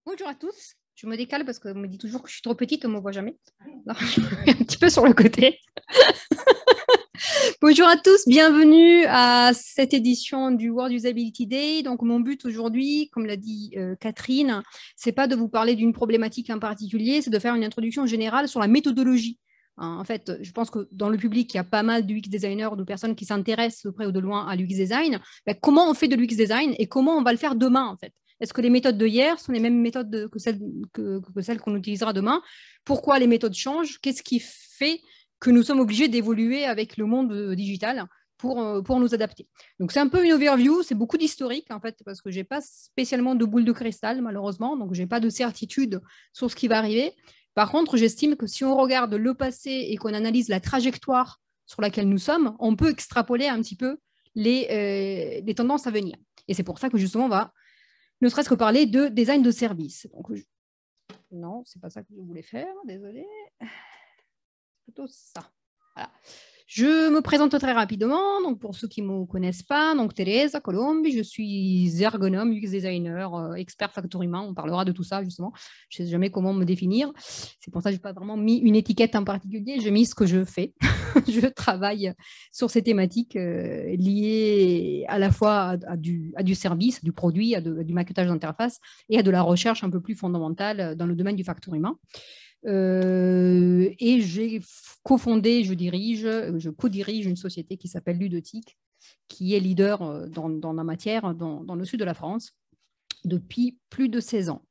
Bonjour à tous. Je me décale parce qu'on me dit toujours que je suis trop petite, on ne me voit jamais. Alors, je suis un petit peu sur le côté. Bonjour à tous, bienvenue à cette édition du World Usability Day. Donc, mon but aujourd'hui, comme l'a dit Catherine, c'est pas de vous parler d'une problématique en particulier, c'est de faire une introduction générale sur la méthodologie. En fait, je pense que dans le public, il y a pas mal d'UX designers, de personnes qui s'intéressent de près ou de loin à l'UX design. Ben, comment on fait de l'UX design et comment on va le faire demain, en fait? Est-ce que les méthodes de hier sont les mêmes méthodes que celles qu'on utilisera demain? Pourquoi les méthodes changent? Qu'est-ce qui fait que nous sommes obligés d'évoluer avec le monde digital pour nous adapter? Donc, c'est un peu une overview, c'est beaucoup d'historique, en fait, parce que je n'ai pas spécialement de boule de cristal, malheureusement, donc je n'ai pas de certitude sur ce qui va arriver. Par contre, j'estime que si on regarde le passé et qu'on analyse la trajectoire sur laquelle nous sommes, on peut extrapoler un petit peu les tendances à venir. Et c'est pour ça que justement, on va ne serait-ce que parler de design de service. Donc, non, ce n'est pas ça que je voulais faire, désolé. Plutôt ça. Voilà. Je me présente très rapidement, donc pour ceux qui ne me connaissent pas, donc Teresa Colombi, je suis ergonome, UX designer, expert facteur humain, on parlera de tout ça justement, je ne sais jamais comment me définir, c'est pour ça que je n'ai pas vraiment mis une étiquette en particulier, j'ai mis ce que je fais, je travaille sur ces thématiques liées à la fois à du service, du produit, du maquettage d'interface et à de la recherche un peu plus fondamentale dans le domaine du facteur humain. Et j'ai cofondé, je co-dirige une société qui s'appelle Ludotique, qui est leader dans la matière dans le sud de la France depuis plus de 16 ans.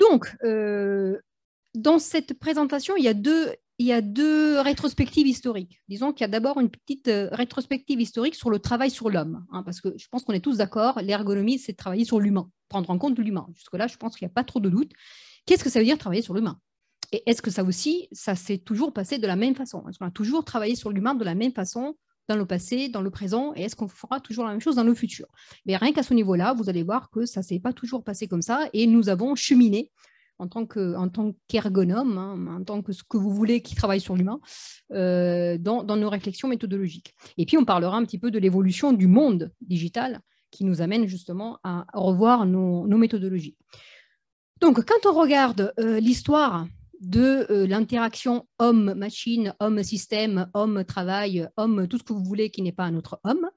Donc, dans cette présentation, il y a deux rétrospectives historiques. Disons qu'il y a d'abord une petite rétrospective historique sur le travail sur l'homme, hein, parce que je pense qu'on est tous d'accord, l'ergonomie, c'est de travailler sur l'humain, prendre en compte l'humain. Jusque-là, je pense qu'il n'y a pas trop de doute. Qu'est-ce que ça veut dire travailler sur l'humain ? Et est-ce que ça aussi, ça s'est toujours passé de la même façon? Est-ce qu'on a toujours travaillé sur l'humain de la même façon dans le passé, dans le présent, et est-ce qu'on fera toujours la même chose dans le futur? Mais rien qu'à ce niveau-là, vous allez voir que ça ne s'est pas toujours passé comme ça, et nous avons cheminé en tant qu'ergonome, hein, en tant que ce que vous voulez qui travaille sur l'humain, dans nos réflexions méthodologiques. Et puis, on parlera un petit peu de l'évolution du monde digital qui nous amène justement à revoir nos méthodologies. Donc, quand on regarde l'histoire de l'interaction homme-machine, homme-système, homme-travail, homme, tout ce que vous voulez qui n'est pas un autre homme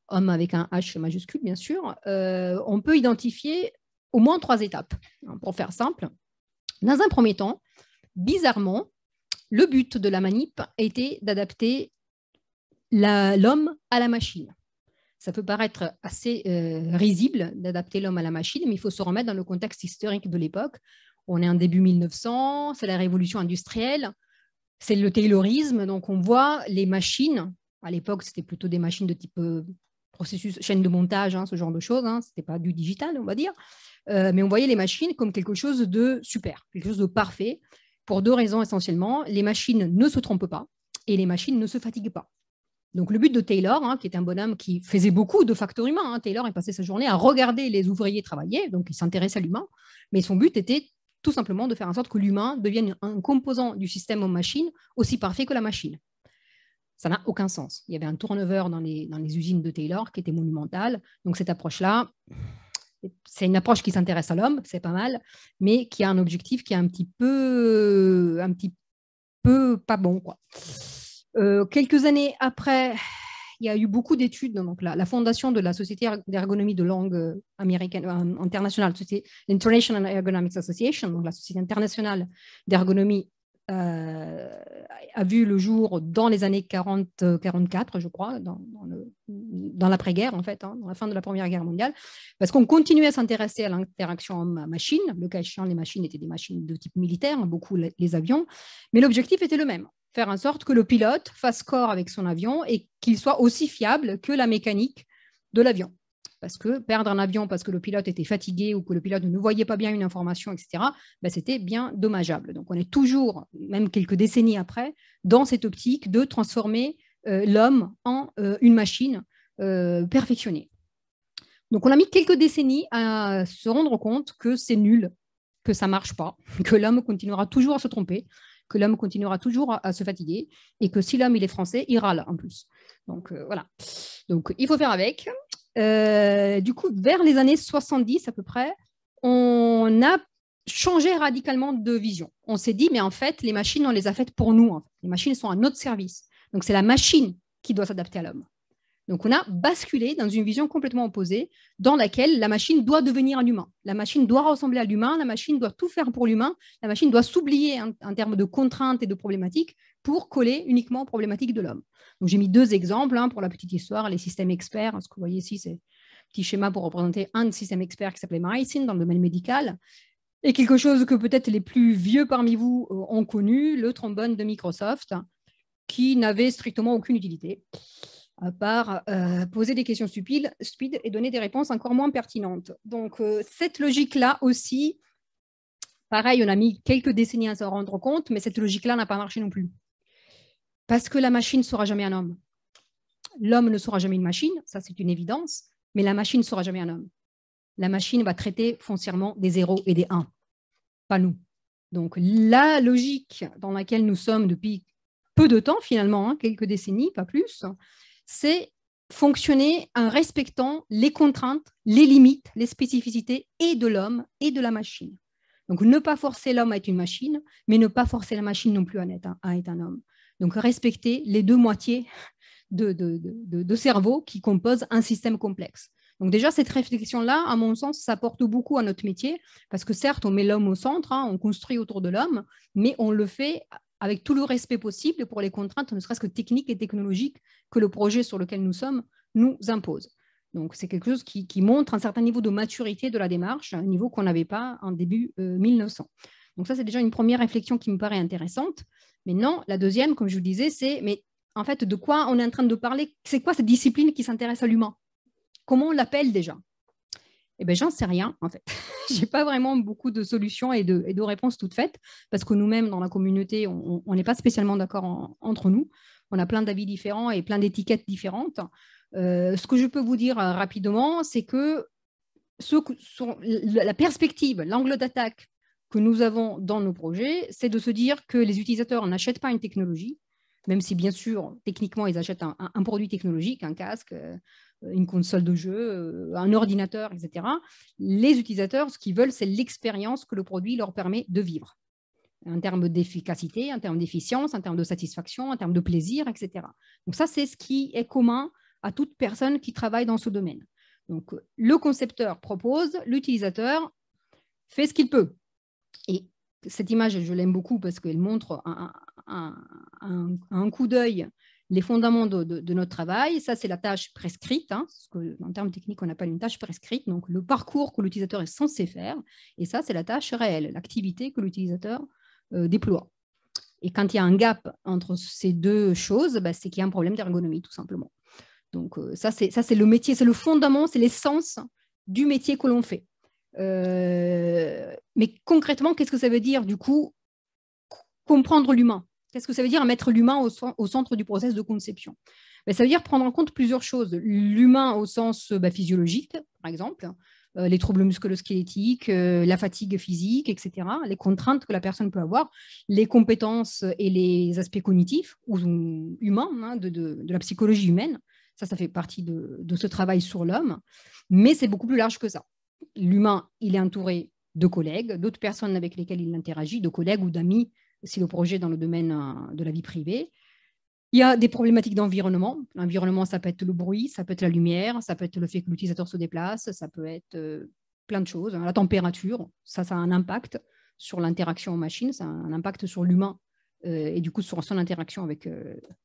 avec un H majuscule, bien sûr, on peut identifier au moins 3 étapes. Pour faire simple, dans un premier temps, bizarrement, le but de la manip était d'adapter l'homme à la machine. Ça peut paraître assez risible d'adapter l'homme à la machine, mais il faut se remettre dans le contexte historique de l'époque. On est en début 1900, c'est la révolution industrielle, c'est le taylorisme, donc on voit les machines. À l'époque, c'était plutôt des machines de type processus, chaîne de montage, hein, ce genre de choses. Hein, ce n'était pas du digital, on va dire. Mais on voyait les machines comme quelque chose de super, quelque chose de parfait, pour 2 raisons essentiellement. Les machines ne se trompent pas et les machines ne se fatiguent pas. Donc, le but de Taylor, hein, qui est un bonhomme qui faisait beaucoup de facteurs humains, hein, Taylor, il passait sa journée à regarder les ouvriers travailler, donc il s'intéressait à l'humain, mais son but était tout simplement de faire en sorte que l'humain devienne un composant du système homme-machine aussi parfait que la machine. Ça n'a aucun sens. Il y avait un turnover dans les usines de Taylor qui était monumental. Donc, cette approche-là, c'est une approche qui s'intéresse à l'homme, c'est pas mal, mais qui a un objectif qui est un petit peu pas bon, quoi. Quelques années après, il y a eu beaucoup d'études. Donc la fondation de la Société d'ergonomie de langue américaine, internationale, l'International Ergonomics Association, donc la Société internationale d'ergonomie, a vu le jour dans les années 40-44, je crois, dans l'après-guerre, en fait, hein, dans la fin de la Première Guerre mondiale, parce qu'on continuait à s'intéresser à l'interaction homme-machine. Le cas échéant, les machines étaient des machines de type militaire, beaucoup les avions, mais l'objectif était le même. Faire en sorte que le pilote fasse corps avec son avion et qu'il soit aussi fiable que la mécanique de l'avion. Parce que perdre un avion parce que le pilote était fatigué ou que le pilote ne voyait pas bien une information, etc., ben c'était bien dommageable. Donc on est toujours, même quelques décennies après, dans cette optique de transformer l'homme en une machine perfectionnée. Donc on a mis quelques décennies à se rendre compte que c'est nul, que ça ne marche pas, que l'homme continuera toujours à se tromper, que l'homme continuera toujours à se fatiguer et que si l'homme il est français, il râle en plus. Donc voilà. Donc il faut faire avec. Du coup, vers les années 70 à peu près, on a changé radicalement de vision. On s'est dit, mais en fait, les machines, on les a faites pour nous. En fait. Les machines sont à notre service. Donc, c'est la machine qui doit s'adapter à l'homme. Donc, on a basculé dans une vision complètement opposée dans laquelle la machine doit devenir un humain. La machine doit ressembler à l'humain, la machine doit tout faire pour l'humain, la machine doit s'oublier en termes de contraintes et de problématiques pour coller uniquement aux problématiques de l'homme. Donc, j'ai mis 2 exemples pour la petite histoire, les systèmes experts. Ce que vous voyez ici, c'est un petit schéma pour représenter un système expert qui s'appelait MySyn dans le domaine médical. Et quelque chose que peut-être les plus vieux parmi vous ont connu, le trombone de Microsoft, qui n'avait strictement aucune utilité, à part poser des questions stupides et donner des réponses encore moins pertinentes. Donc, cette logique-là aussi, pareil, on a mis quelques décennies à s'en rendre compte, mais cette logique-là n'a pas marché non plus. Parce que la machine ne sera jamais un homme. L'homme ne sera jamais une machine, ça c'est une évidence, mais la machine ne sera jamais un homme. La machine va traiter foncièrement des 0 et des 1, pas nous. Donc, la logique dans laquelle nous sommes depuis peu de temps, finalement, quelques décennies, pas plus, c'est fonctionner en respectant les contraintes, les limites, les spécificités et de l'homme et de la machine. Donc, ne pas forcer l'homme à être une machine, mais ne pas forcer la machine non plus à être un homme. Donc, respecter les 2 moitiés de cerveau qui composent un système complexe. Donc déjà, cette réflexion-là, à mon sens, ça apporte beaucoup à notre métier, parce que certes, on met l'homme au centre, on construit autour de l'homme, mais on le fait avec tout le respect possible pour les contraintes, ne serait-ce que techniques et technologiques, que le projet sur lequel nous sommes nous impose. Donc c'est quelque chose qui montre un certain niveau de maturité de la démarche, un niveau qu'on n'avait pas en début 1900. Donc ça, c'est déjà une première réflexion qui me paraît intéressante. Maintenant, la deuxième, comme je vous disais, c'est, mais en fait, de quoi on est en train de parler? C'est quoi cette discipline qui s'intéresse à l'humain? Comment on l'appelle déjà? Eh bien, j'en sais rien, en fait. Je n'ai pas vraiment beaucoup de solutions et de réponses toutes faites, parce que nous-mêmes, dans la communauté, on n'est pas spécialement d'accord entre nous. On a plein d'avis différents et plein d'étiquettes différentes. Ce que je peux vous dire rapidement, c'est que la perspective, l'angle d'attaque que nous avons dans nos projets, c'est de se dire que les utilisateurs n'achètent pas une technologie, même si, bien sûr, techniquement, ils achètent un produit technologique, un casque, une console de jeu, un ordinateur, etc. Les utilisateurs, ce qu'ils veulent, c'est l'expérience que le produit leur permet de vivre, en termes d'efficacité, en termes d'efficience, en termes de satisfaction, en termes de plaisir, etc. Donc ça, c'est ce qui est commun à toute personne qui travaille dans ce domaine. Donc, le concepteur propose, l'utilisateur fait ce qu'il peut. Et cette image, je l'aime beaucoup parce qu'elle montre un coup d'œil les fondements de notre travail. Ça, c'est la tâche prescrite, ce que, en termes techniques, on appelle une tâche prescrite, donc le parcours que l'utilisateur est censé faire. Et ça, c'est la tâche réelle, l'activité que l'utilisateur déploie. Et quand il y a un gap entre ces 2 choses, c'est qu'il y a un problème d'ergonomie, tout simplement. Donc, ça, c'est le métier, c'est le fondament, c'est l'essence du métier que l'on fait. Mais concrètement, qu'est-ce que ça veut dire, du coup, comprendre l'humain? Qu'est-ce que ça veut dire mettre l'humain au centre du process de conception? Ça veut dire prendre en compte plusieurs choses. L'humain au sens physiologique, par exemple, les troubles musculo-squelettiques, la fatigue physique, etc., les contraintes que la personne peut avoir, les compétences et les aspects cognitifs ou humains de la psychologie humaine. Ça fait partie de ce travail sur l'homme, mais c'est beaucoup plus large que ça. L'humain, il est entouré de collègues, d'autres personnes avec lesquelles il interagit, de collègues ou d'amis, si le projet est dans le domaine de la vie privée. Il y a des problématiques d'environnement. L'environnement, ça peut être le bruit, ça peut être la lumière, ça peut être le fait que l'utilisateur se déplace, ça peut être plein de choses. La température, ça a un impact sur l'interaction en machine, ça a un impact sur l'humain et du coup sur son interaction avec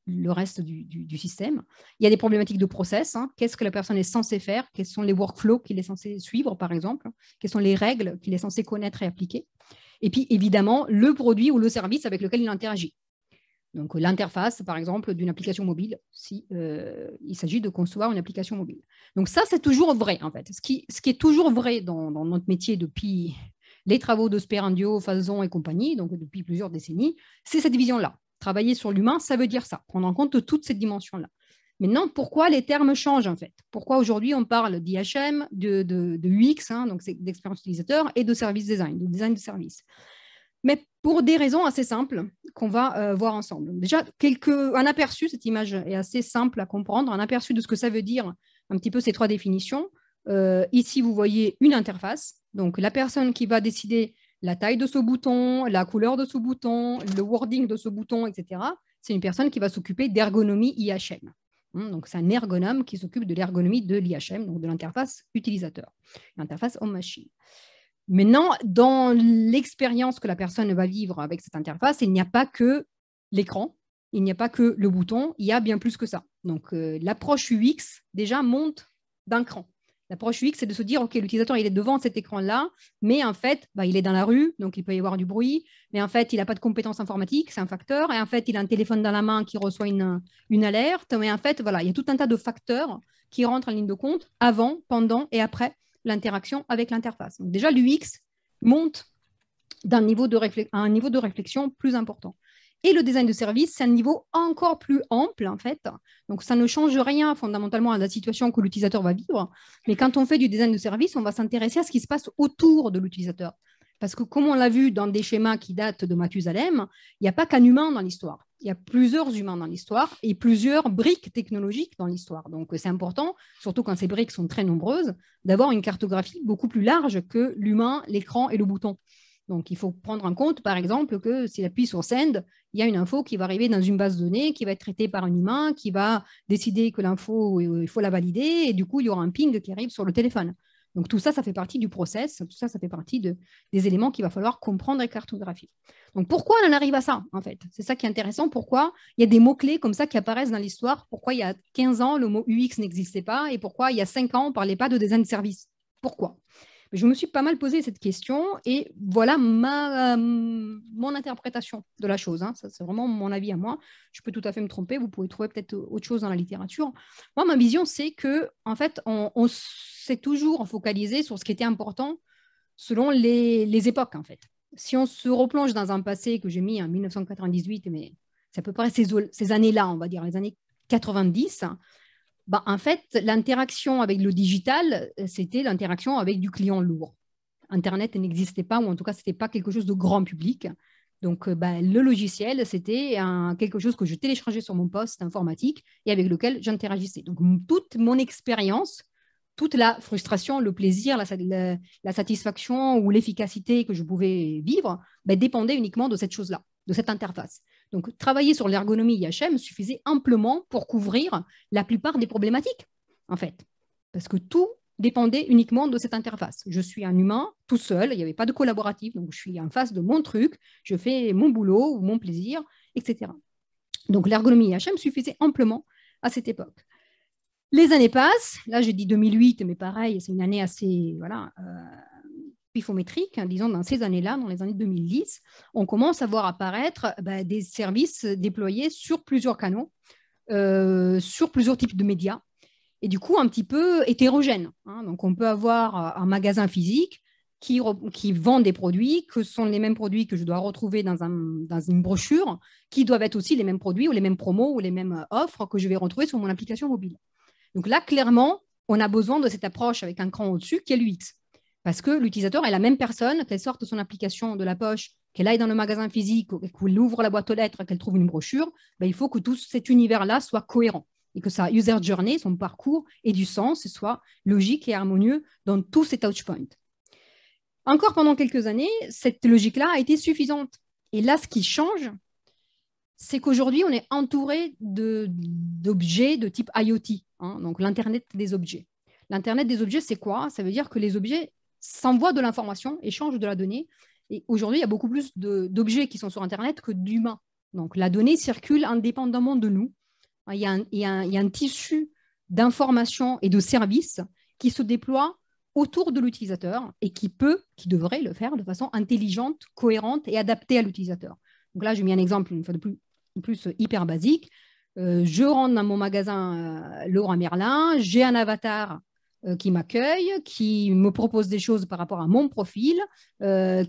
le reste du système. Il y a des problématiques de process. Qu'est-ce que la personne est censée faire? Quels sont les workflows qu'il est censé suivre, par exemple? Quelles sont les règles qu'il est censé connaître et appliquer? Et puis, évidemment, le produit ou le service avec lequel il interagit. Donc, l'interface, par exemple, d'une application mobile, si il s'agit de concevoir une application mobile. Donc, ça, c'est toujours vrai, en fait. Ce qui est toujours vrai dans notre métier depuis les travaux de Sperandio, Falzon et compagnie, donc depuis plusieurs décennies, c'est cette vision-là. Travailler sur l'humain, ça veut dire ça, prendre en compte toute cette dimension-là. Maintenant, pourquoi les termes changent, en fait? Pourquoi aujourd'hui, on parle d'IHM, de UX, donc c'est d'expérience utilisateur, et de service design, de design de service? Mais pour des raisons assez simples qu'on va voir ensemble. Déjà, un aperçu, cette image est assez simple à comprendre, un aperçu de ce que ça veut dire, un petit peu ces 3 définitions. Ici, vous voyez une interface. Donc, la personne qui va décider la taille de ce bouton, la couleur de ce bouton, le wording de ce bouton, etc. C'est une personne qui va s'occuper d'ergonomie IHM. Donc, c'est un ergonome qui s'occupe de l'ergonomie de l'IHM, donc de l'interface utilisateur, l'interface homme-machine. Maintenant, dans l'expérience que la personne va vivre avec cette interface, il n'y a pas que l'écran, il n'y a pas que le bouton, il y a bien plus que ça. Donc, l'approche UX, déjà, monte d'un cran. L'approche UX, c'est de se dire, OK, l'utilisateur, il est devant cet écran-là, mais en fait, il est dans la rue, donc il peut y avoir du bruit, mais en fait, il n'a pas de compétences informatiques, c'est un facteur, et en fait, il a un téléphone dans la main qui reçoit une alerte, mais en fait, voilà, il y a tout un tas de facteurs qui rentrent en ligne de compte avant, pendant et après l'interaction avec l'interface. Donc déjà, l'UX monte à un niveau de réflexion plus important. Et le design de service, c'est un niveau encore plus ample, en fait. Donc, ça ne change rien fondamentalement à la situation que l'utilisateur va vivre. Mais quand on fait du design de service, on va s'intéresser à ce qui se passe autour de l'utilisateur. Parce que, comme on l'a vu dans des schémas qui datent de Mathusalem, il n'y a pas qu'un humain dans l'histoire. Il y a plusieurs humains dans l'histoire et plusieurs briques technologiques dans l'histoire. Donc, c'est important, surtout quand ces briques sont très nombreuses, d'avoir une cartographie beaucoup plus large que l'humain, l'écran et le bouton. Donc, il faut prendre en compte, par exemple, que s'il appuie sur Send, il y a une info qui va arriver dans une base de données, qui va être traitée par un humain, qui va décider que l'info, il faut la valider, et du coup, il y aura un ping qui arrive sur le téléphone. Donc, tout ça, ça fait partie du process, tout ça, ça fait partie des éléments qu'il va falloir comprendre et cartographier. Donc, pourquoi on en arrive à ça, en fait? C'est ça qui est intéressant. Pourquoi il y a des mots-clés comme ça qui apparaissent dans l'histoire? Pourquoi il y a 15 ans, le mot UX n'existait pas? Et pourquoi il y a 5 ans, on ne parlait pas de design de service? Pourquoi? Je me suis pas mal posé cette question et voilà mon interprétation de la chose. Hein. Ça, c'est vraiment mon avis à moi. Je peux tout à fait me tromper. Vous pouvez trouver peut-être autre chose dans la littérature. Moi, ma vision, c'est que en fait, on s'est toujours focalisé sur ce qui était important selon les époques, en fait. Si on se replonge dans un passé que j'ai mis en 1998, mais c'est à peu près ces années-là, on va dire, les années 90, en fait, l'interaction avec le digital, c'était l'interaction avec du client lourd. Internet n'existait pas, ou en tout cas, ce n'était pas quelque chose de grand public. Donc, le logiciel, c'était quelque chose que je téléchargeais sur mon poste informatique et avec lequel j'interagissais. Donc, toute mon expérience, toute la frustration, le plaisir, la satisfaction ou l'efficacité que je pouvais vivre dépendait uniquement de cette chose-là, de cette interface. Donc, travailler sur l'ergonomie IHM suffisait amplement pour couvrir la plupart des problématiques, en fait, parce que tout dépendait uniquement de cette interface. Je suis un humain tout seul, il n'y avait pas de collaboratif, donc je suis en face de mon truc, je fais mon boulot ou mon plaisir, etc. Donc, l'ergonomie IHM suffisait amplement à cette époque. Les années passent, là j'ai dit 2008, mais pareil, c'est une année assez pifométrique, hein, disons dans ces années-là, dans les années 2010, on commence à voir apparaître des services déployés sur plusieurs canaux, sur plusieurs types de médias, et du coup un petit peu hétérogène. Hein. Donc on peut avoir un magasin physique qui vend des produits, que sont les mêmes produits que je dois retrouver dans une brochure, qui doivent être aussi les mêmes produits ou les mêmes promos ou les mêmes offres que je vais retrouver sur mon application mobile. Donc là, clairement, on a besoin de cette approche avec un cran au-dessus qui est l'UX. Parce que l'utilisateur est la même personne, qu'elle sorte son application de la poche, qu'elle aille dans le magasin physique, qu'elle ouvre la boîte aux lettres, qu'elle trouve une brochure, il faut que tout cet univers-là soit cohérent et que sa user journey, son parcours, ait du sens et soit logique et harmonieux dans tous ces touchpoints. Encore pendant quelques années, cette logique-là a été suffisante. Et là, ce qui change, c'est qu'aujourd'hui, on est entouré d'objets de type IoT, hein, donc l'Internet des objets. L'Internet des objets, c'est quoi? Ça veut dire que les objets s'envoient de l'information, échangent de la donnée. Et aujourd'hui, il y a beaucoup plus d'objets qui sont sur Internet que d'humains. Donc, la donnée circule indépendamment de nous. Il y a un tissu d'informations et de services qui se déploie autour de l'utilisateur et qui devrait le faire de façon intelligente, cohérente et adaptée à l'utilisateur. Donc là, j'ai mis un exemple, une fois de plus hyper basique. Je rentre dans mon magasin Leroy Merlin, j'ai un avatar qui m'accueille, qui me propose des choses par rapport à mon profil,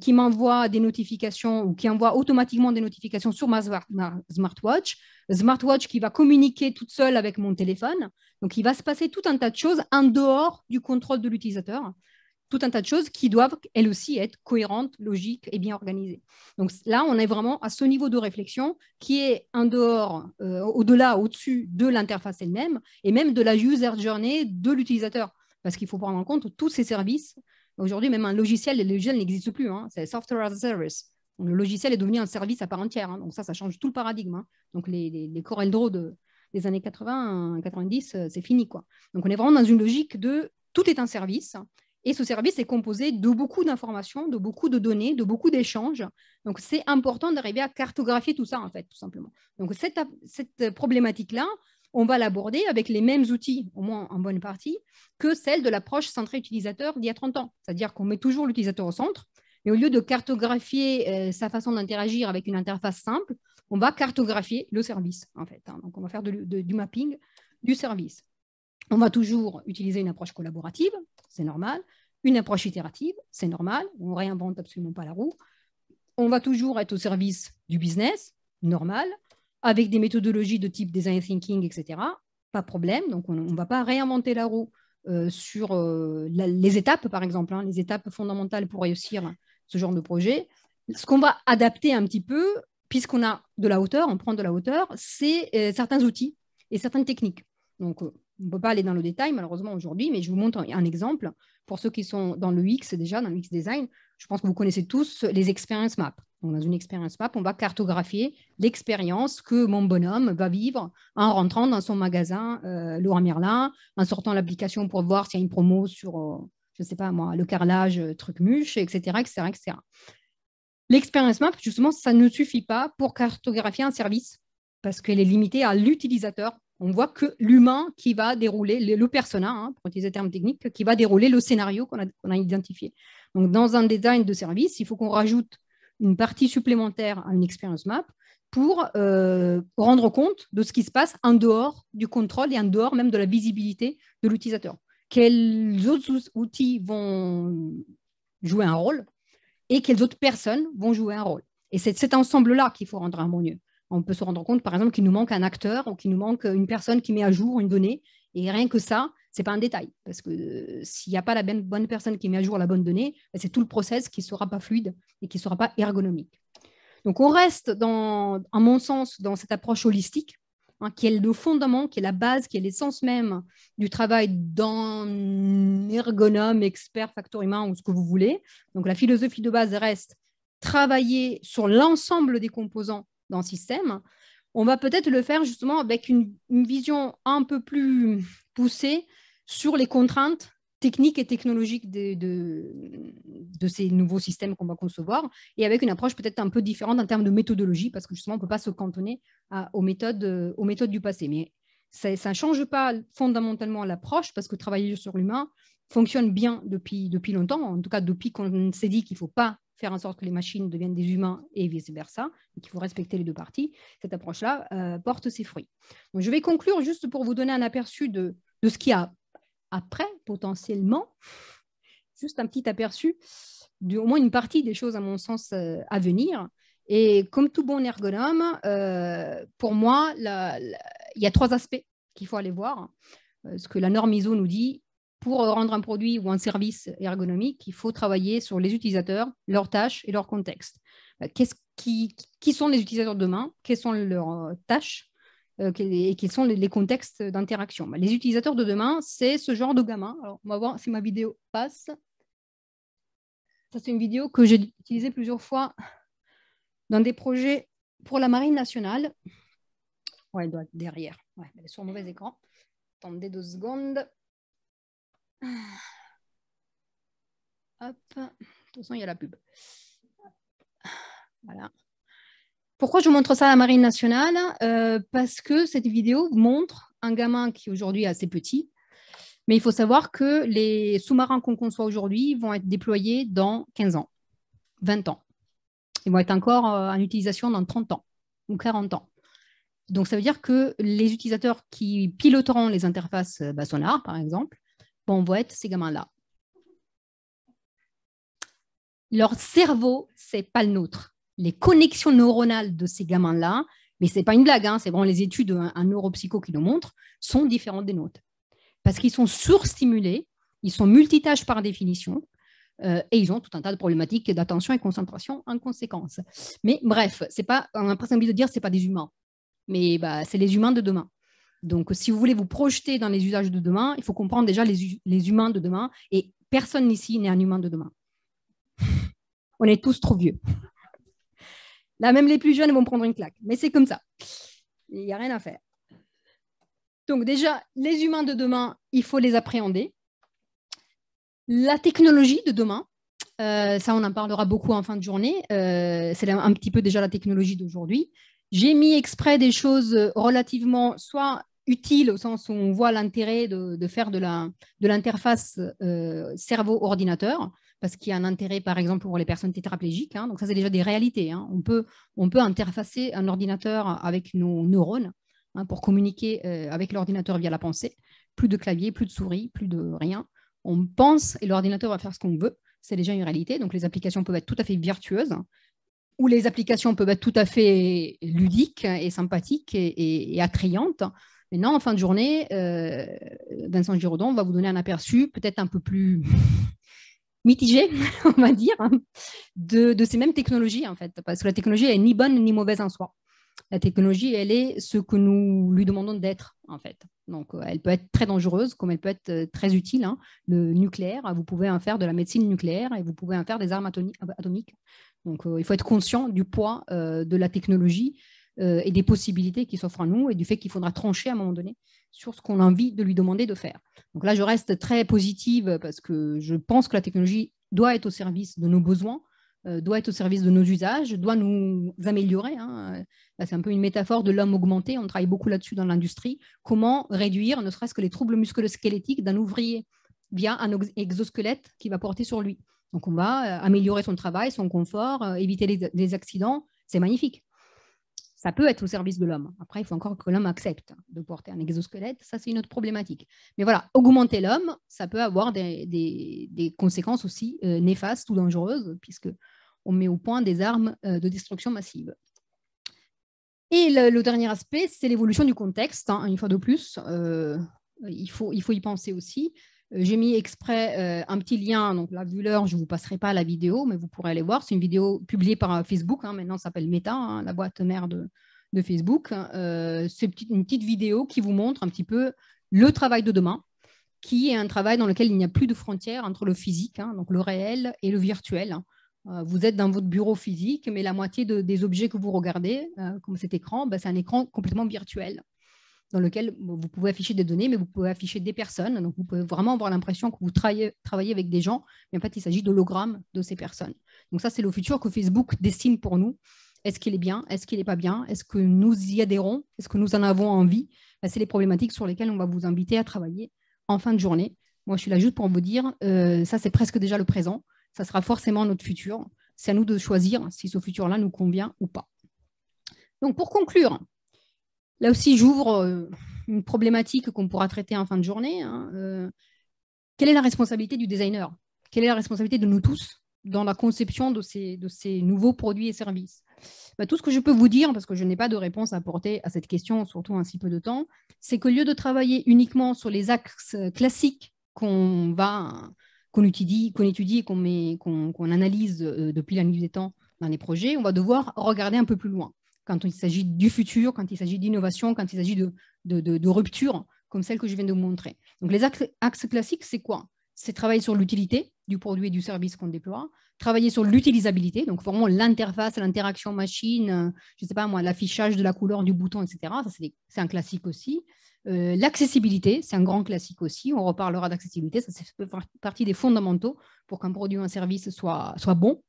qui m'envoie des notifications ou qui envoie automatiquement des notifications sur ma smartwatch, smartwatch qui va communiquer toute seule avec mon téléphone. Donc, il va se passer tout un tas de choses en dehors du contrôle de l'utilisateur, tout un tas de choses qui doivent, elles aussi, être cohérentes, logiques et bien organisées. Donc là, on est vraiment à ce niveau de réflexion qui est en dehors, au-delà, au-dessus de l'interface elle-même et même de la user journey de l'utilisateur. parce qu'il faut prendre en compte tous ces services. Aujourd'hui, même un logiciel, les logiciels n'existent plus, hein, c'est software as a service. Donc, le logiciel est devenu un service à part entière, hein, donc ça change tout le paradigme. Hein. Donc les Corel Draw des années 80, 90, c'est fini, quoi. Donc on est vraiment dans une logique de tout est un service, et ce service est composé de beaucoup d'informations, de beaucoup de données, de beaucoup d'échanges. Donc c'est important d'arriver à cartographier tout ça, en fait, tout simplement. Donc cette problématique-là, on va l'aborder avec les mêmes outils, au moins en bonne partie, que celle de l'approche centrée utilisateur d'il y a 30 ans. C'est-à-dire qu'on met toujours l'utilisateur au centre, mais au lieu de cartographier sa façon d'interagir avec une interface simple, on va cartographier le service, en fait. Hein. Donc, on va faire du mapping du service. On va toujours utiliser une approche collaborative, c'est normal. Une approche itérative, c'est normal. On ne réinvente absolument pas la roue. On va toujours être au service du business, normal, avec des méthodologies de type design thinking, etc. Pas de problème. Donc, on ne va pas réinventer la roue sur les étapes, par exemple, hein, les étapes fondamentales pour réussir ce genre de projet. Ce qu'on va adapter un petit peu, puisqu'on a de la hauteur, on prend de la hauteur, c'est certains outils et certaines techniques. Donc, on ne peut pas aller dans le détail, malheureusement, aujourd'hui, mais je vous montre un exemple. Pour ceux qui sont dans le UX déjà, dans le UX design, je pense que vous connaissez tous les experience maps. Donc, dans une experience map, on va cartographier l'expérience que mon bonhomme va vivre en rentrant dans son magasin Leroy Merlin, en sortant l'application pour voir s'il y a une promo sur, je ne sais pas moi, le carrelage, truc muche, etc., etc., etc. L'experience map, justement, ça ne suffit pas pour cartographier un service parce qu'elle est limitée à l'utilisateur. On voit que l'humain qui va dérouler, le persona, hein, pour utiliser le terme technique, qui va dérouler le scénario qu'on a identifié. Donc, dans un design de service, il faut qu'on rajoute une partie supplémentaire à une experience map pour rendre compte de ce qui se passe en dehors du contrôle et en dehors même de la visibilité de l'utilisateur. Quels autres outils vont jouer un rôle et quelles autres personnes vont jouer un rôle. Et c'est cet ensemble-là qu'il faut rendre harmonieux. On peut se rendre compte, par exemple, qu'il nous manque un acteur ou qu'il nous manque une personne qui met à jour une donnée. Et rien que ça, ce n'est pas un détail. Parce que s'il n'y a pas la bonne personne qui met à jour la bonne donnée, c'est tout le process qui ne sera pas fluide et qui ne sera pas ergonomique. Donc, on reste, à mon sens, dans cette approche holistique, hein, qui est le fondament, qui est la base, qui est l'essence même du travail d'un ergonome, expert, facteur humain ou ce que vous voulez. Donc, la philosophie de base reste travailler sur l'ensemble des composants dans le système. On va peut-être le faire justement avec une vision un peu plus poussée sur les contraintes techniques et technologiques de ces nouveaux systèmes qu'on va concevoir et avec une approche peut-être un peu différente en termes de méthodologie parce que justement, on ne peut pas se cantonner aux méthodes du passé. Mais ça ne change pas fondamentalement l'approche parce que travailler sur l'humain fonctionne bien depuis longtemps, en tout cas depuis qu'on s'est dit qu'il ne faut pas faire en sorte que les machines deviennent des humains et vice-versa, et qu'il faut respecter les deux parties. Cette approche-là porte ses fruits. Donc, je vais conclure juste pour vous donner un aperçu de ce qu'il y a après, potentiellement, juste un petit aperçu au moins une partie des choses, à mon sens, à venir. Et comme tout bon ergonome, pour moi, il y a 3 aspects qu'il faut aller voir. Ce que la norme ISO nous dit, pour rendre un produit ou un service ergonomique, il faut travailler sur les utilisateurs, leurs tâches et leur contexte. Qui sont les utilisateurs de demain? Quelles sont leurs tâches et quels sont les contextes d'interaction? Les utilisateurs de demain, c'est ce genre de gamin. Alors, on va voir si ma vidéo passe. Ça, c'est une vidéo que j'ai utilisée plusieurs fois dans des projets pour la Marine nationale. Ouais, elle doit être derrière. Ouais, elle est sur mauvais écran. Attendez 2 secondes. Hop. De toute façon, il y a la pub. Voilà. Pourquoi je vous montre ça à la Marine nationale? Parce que cette vidéo montre un gamin qui aujourd'hui est assez petit, mais il faut savoir que les sous-marins qu'on conçoit aujourd'hui vont être déployés dans 15 ans, 20 ans. Ils vont être encore en utilisation dans 30 ans ou 40 ans. Donc, ça veut dire que les utilisateurs qui piloteront les interfaces sonars, par exemple, vont être ces gamins-là. Leur cerveau, ce n'est pas le nôtre. Les connexions neuronales de ces gamins-là, mais ce n'est pas une blague, hein, c'est vraiment les études en neuropsycho qui nous montrent, sont différentes des nôtres. Parce qu'ils sont surstimulés, ils sont multitâches par définition, et ils ont tout un tas de problématiques d'attention et concentration en conséquence. Mais bref, on a presque envie de dire que ce n'est pas des humains, mais c'est les humains de demain. Donc, si vous voulez vous projeter dans les usages de demain, il faut comprendre déjà les humains de demain. Et personne ici n'est un humain de demain. On est tous trop vieux. Là, même les plus jeunes vont prendre une claque. Mais c'est comme ça. Il n'y a rien à faire. Donc déjà, les humains de demain, il faut les appréhender. La technologie de demain, ça on en parlera beaucoup en fin de journée, c'est un petit peu déjà la technologie d'aujourd'hui. J'ai mis exprès des choses relativement soit utiles au sens où on voit l'intérêt de faire de l'interface cerveau-ordinateur, parce qu'il y a un intérêt par exemple pour les personnes tétraplégiques, hein, donc ça c'est déjà des réalités. Hein. On peut interfacer un ordinateur avec nos neurones, hein, pour communiquer avec l'ordinateur via la pensée. Plus de clavier, plus de souris, plus de rien. On pense et l'ordinateur va faire ce qu'on veut. C'est déjà une réalité. Donc, les applications peuvent être tout à fait virtueuses ou les applications peuvent être tout à fait ludiques et sympathiques et attrayantes. Maintenant, en fin de journée, Vincent Giraudon va vous donner un aperçu peut-être un peu plus mitigé, on va dire, hein, de ces mêmes technologies, en fait. Parce que la technologie n'est ni bonne ni mauvaise en soi. La technologie, elle est ce que nous lui demandons d'être, en fait. Donc, elle peut être très dangereuse, comme elle peut être très utile. Hein. Le nucléaire, vous pouvez en faire de la médecine nucléaire et vous pouvez en faire des armes atomiques. Donc, il faut être conscient du poids de la technologie et des possibilités qui s'offrent à nous et du fait qu'il faudra trancher à un moment donné sur ce qu'on a envie de lui demander de faire. Donc là, je reste très positive parce que je pense que la technologie doit être au service de nos besoins, doit être au service de nos usages, doit nous améliorer. Hein. C'est un peu une métaphore de l'homme augmenté. On travaille beaucoup là-dessus dans l'industrie. Comment réduire, ne serait-ce que les troubles musculo-squelettiques d'un ouvrier via un exosquelette qui va porter sur lui. Donc, on va améliorer son travail, son confort, éviter les accidents. C'est magnifique. Ça peut être au service de l'homme. Après, il faut encore que l'homme accepte de porter un exosquelette. Ça, c'est une autre problématique. Mais voilà, augmenter l'homme, ça peut avoir des conséquences aussi néfastes ou dangereuses, puisqu'on met au point des armes de destruction massive. Et le dernier aspect, c'est l'évolution du contexte. Hein, une fois de plus, il faut y penser aussi. J'ai mis exprès un petit lien. Donc là, vu l'heure, je ne vous passerai pas la vidéo, mais vous pourrez aller voir. C'est une vidéo publiée par Facebook. Hein, maintenant, ça s'appelle Meta, hein, la boîte mère de Facebook. C'est une petite vidéo qui vous montre un petit peu le travail de demain, qui est un travail dans lequel il n'y a plus de frontières entre le physique, hein, donc le réel, et le virtuel. Hein. Vous êtes dans votre bureau physique, mais la moitié des objets que vous regardez, comme cet écran, c'est un écran complètement virtuel dans lequel vous pouvez afficher des données, mais vous pouvez afficher des personnes. Donc, vous pouvez vraiment avoir l'impression que vous travaillez avec des gens, mais en fait, il s'agit d'hologrammes de ces personnes. Donc, ça, c'est le futur que Facebook dessine pour nous. Est-ce qu'il est bien? Est-ce qu'il n'est pas bien? Est-ce que nous y adhérons? Est-ce que nous en avons envie? C'est les problématiques sur lesquelles on va vous inviter à travailler en fin de journée. Moi, je suis là juste pour vous dire, ça, c'est presque déjà le présent. Ça sera forcément notre futur. C'est à nous de choisir si ce futur-là nous convient ou pas. Donc, pour conclure, là aussi, j'ouvre une problématique qu'on pourra traiter en fin de journée. Hein. Quelle est la responsabilité du designer? Quelle est la responsabilité de nous tous dans la conception de ces nouveaux produits et services? Tout ce que je peux vous dire, parce que je n'ai pas de réponse à apporter à cette question, surtout en si peu de temps, c'est qu'au lieu de travailler uniquement sur les axes classiques qu'on étudie et qu'on analyse depuis la nuit des temps dans les projets, on va devoir regarder un peu plus loin. Quand il s'agit du futur, quand il s'agit d'innovation, quand il s'agit de rupture, comme celle que je viens de vous montrer. Donc, les axes classiques, c'est quoi? C'est travailler sur l'utilité du produit et du service qu'on déploie, travailler sur l'utilisabilité, donc vraiment l'interface, l'interaction machine, je ne sais pas moi, l'affichage de la couleur du bouton, etc. Ça, c'est un classique aussi. L'accessibilité, c'est un grand classique aussi. On reparlera d'accessibilité, ça fait partie des fondamentaux pour qu'un produit ou un service soit bon.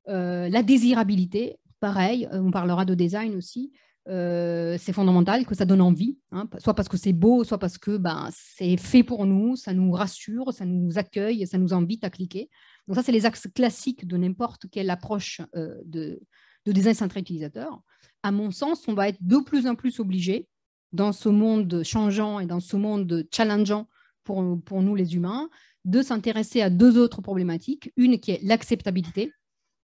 La désirabilité, pareil, on parlera de design aussi. C'est fondamental que ça donne envie, hein, soit parce que c'est beau, soit parce que c'est fait pour nous, ça nous rassure, ça nous accueille, ça nous invite à cliquer. Donc ça, c'est les axes classiques de n'importe quelle approche de design centré utilisateur. À mon sens, on va être de plus en plus obligé, dans ce monde changeant et dans ce monde challengeant pour nous les humains, de s'intéresser à deux autres problématiques. Une qui est l'acceptabilité.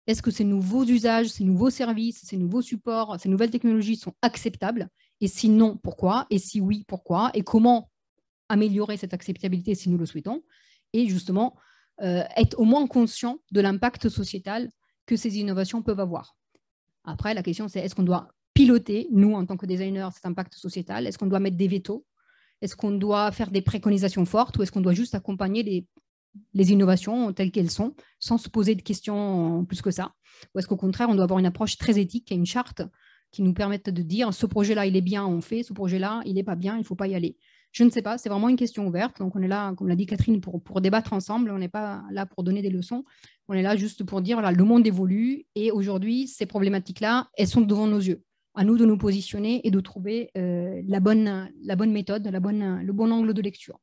Est-ce que ces nouveaux usages, ces nouveaux services, ces nouveaux supports, ces nouvelles technologies sont acceptables? Et si non, pourquoi? Et si oui, pourquoi? Et comment améliorer cette acceptabilité si nous le souhaitons? Et justement, être au moins conscient de l'impact sociétal que ces innovations peuvent avoir. Après, la question, c'est est-ce qu'on doit piloter, nous, en tant que designers, cet impact sociétal? Est-ce qu'on doit mettre des vétos? Est-ce qu'on doit faire des préconisations fortes ou est-ce qu'on doit juste accompagner les innovations telles qu'elles sont, sans se poser de questions plus que ça? Ou est-ce qu'au contraire, on doit avoir une approche très éthique et une charte qui nous permette de dire ce projet-là, il est bien, on fait, ce projet-là, il n'est pas bien, il ne faut pas y aller. Je ne sais pas, c'est vraiment une question ouverte. Donc, on est là, comme l'a dit Catherine, pour débattre ensemble. On n'est pas là pour donner des leçons. On est là juste pour dire, voilà, le monde évolue et aujourd'hui, ces problématiques-là, elles sont devant nos yeux. À nous de nous positionner et de trouver la bonne méthode, le bon angle de lecture.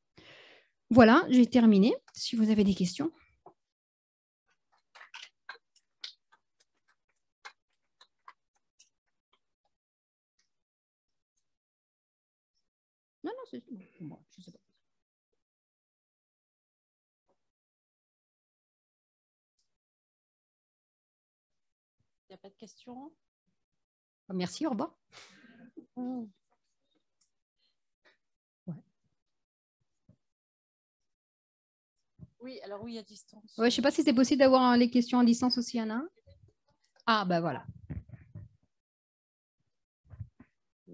Voilà, j'ai terminé. Si vous avez des questions. Non, c'est bon, je sais pas. Il n'y a pas de questions? Merci, au revoir. Ouais. Oui, alors oui, à distance. Ouais, je ne sais pas si c'est possible d'avoir les questions à distance aussi, Anna. Ah, ben voilà.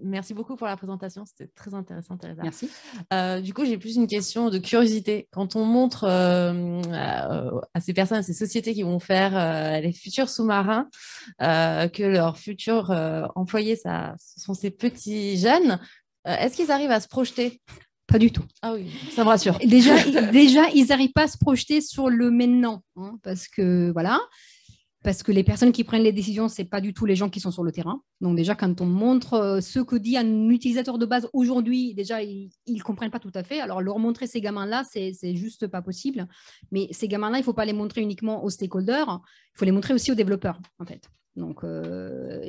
Merci beaucoup pour la présentation, c'était très intéressant, Teresa. Merci. Du coup, j'ai plus une question de curiosité. Quand on montre à ces personnes, à ces sociétés qui vont faire les futurs sous-marins, que leurs futurs employés, ce sont ces petits jeunes, est-ce qu'ils arrivent à se projeter? Pas du tout. Ah oui, ça me rassure. Déjà, ils n'arrivent pas à se projeter sur le maintenant, hein, parce que voilà. Parce que les personnes qui prennent les décisions, ce n'est pas du tout les gens qui sont sur le terrain. Donc déjà, quand on montre ce que dit un utilisateur de base aujourd'hui, déjà, ils ne comprennent pas tout à fait. Alors, leur montrer ces gamins-là, c'est juste pas possible. Mais ces gamins-là, il ne faut pas les montrer uniquement aux stakeholders, il faut les montrer aussi aux développeurs, en fait. Donc,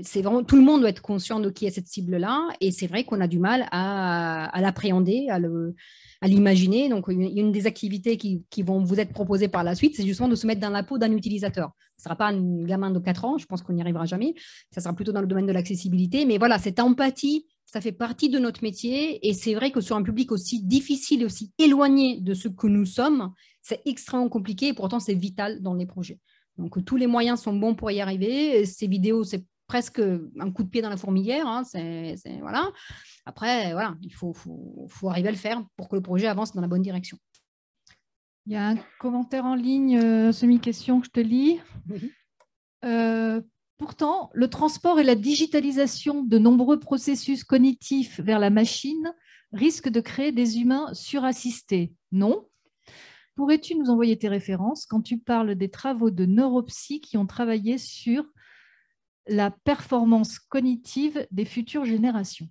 c'est vraiment, tout le monde doit être conscient de qui est cette cible-là. Et c'est vrai qu'on a du mal à l'appréhender, à l'imaginer. Donc, il y a une des activités qui vont vous être proposées par la suite, c'est justement de se mettre dans la peau d'un utilisateur. Ce ne sera pas un gamin de 4 ans, je pense qu'on n'y arrivera jamais. Ça sera plutôt dans le domaine de l'accessibilité. Mais voilà, cette empathie, ça fait partie de notre métier. Et c'est vrai que sur un public aussi difficile et aussi éloigné de ce que nous sommes, c'est extrêmement compliqué et pourtant, c'est vital dans les projets. Donc, tous les moyens sont bons pour y arriver. Ces vidéos, c'est presque un coup de pied dans la fourmilière. Hein, voilà. Après, voilà, il faut arriver à le faire pour que le projet avance dans la bonne direction. Il y a un commentaire en ligne, semi-question que je te lis. Pourtant, le transport et la digitalisation de nombreux processus cognitifs vers la machine risquent de créer des humains surassistés. Non? Pourrais-tu nous envoyer tes références quand tu parles des travaux de neuropsy qui ont travaillé sur la performance cognitive des futures générations?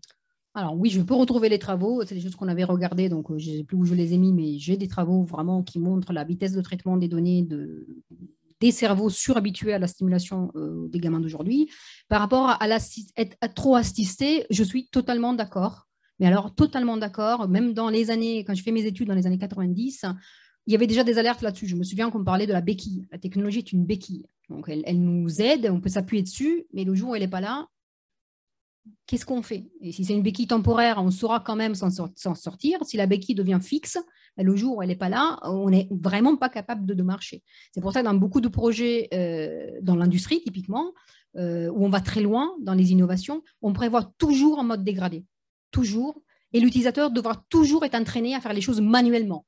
Alors oui, je peux retrouver les travaux, c'est des choses qu'on avait regardées, donc je ne sais plus où je les ai mis, mais j'ai des travaux vraiment qui montrent la vitesse de traitement des données des cerveaux surhabitués à la stimulation des gamins d'aujourd'hui. Par rapport à être trop assisté, je suis totalement d'accord. Mais alors, totalement d'accord, même dans les années, quand je fais mes études dans les années 90, il y avait déjà des alertes là-dessus. Je me souviens qu'on parlait de la béquille. La technologie est une béquille. Donc, elle nous aide, on peut s'appuyer dessus, mais le jour où elle n'est pas là, qu'est-ce qu'on fait? Et si c'est une béquille temporaire, on saura quand même s'en sortir. Si la béquille devient fixe, le jour où elle n'est pas là, on n'est vraiment pas capable de marcher. C'est pour ça que dans beaucoup de projets dans l'industrie, typiquement, où on va très loin dans les innovations, on prévoit toujours en mode dégradé. Toujours. Et l'utilisateur devra toujours être entraîné à faire les choses manuellement.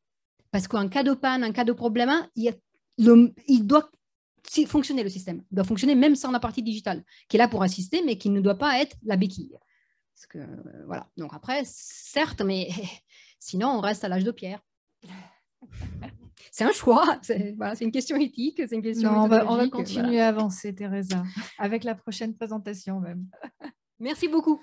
Parce qu'en cas de panne, en cas de problème, il doit fonctionner le système. Il doit fonctionner même sans la partie digitale, qui est là pour assister, mais qui ne doit pas être la béquille. Parce que, voilà. Donc après, certes, mais sinon, on reste à l'âge de pierre. C'est un choix, c'est une question éthique, c'est une question on va continuer à avancer, Teresa, avec la prochaine présentation même. Merci beaucoup.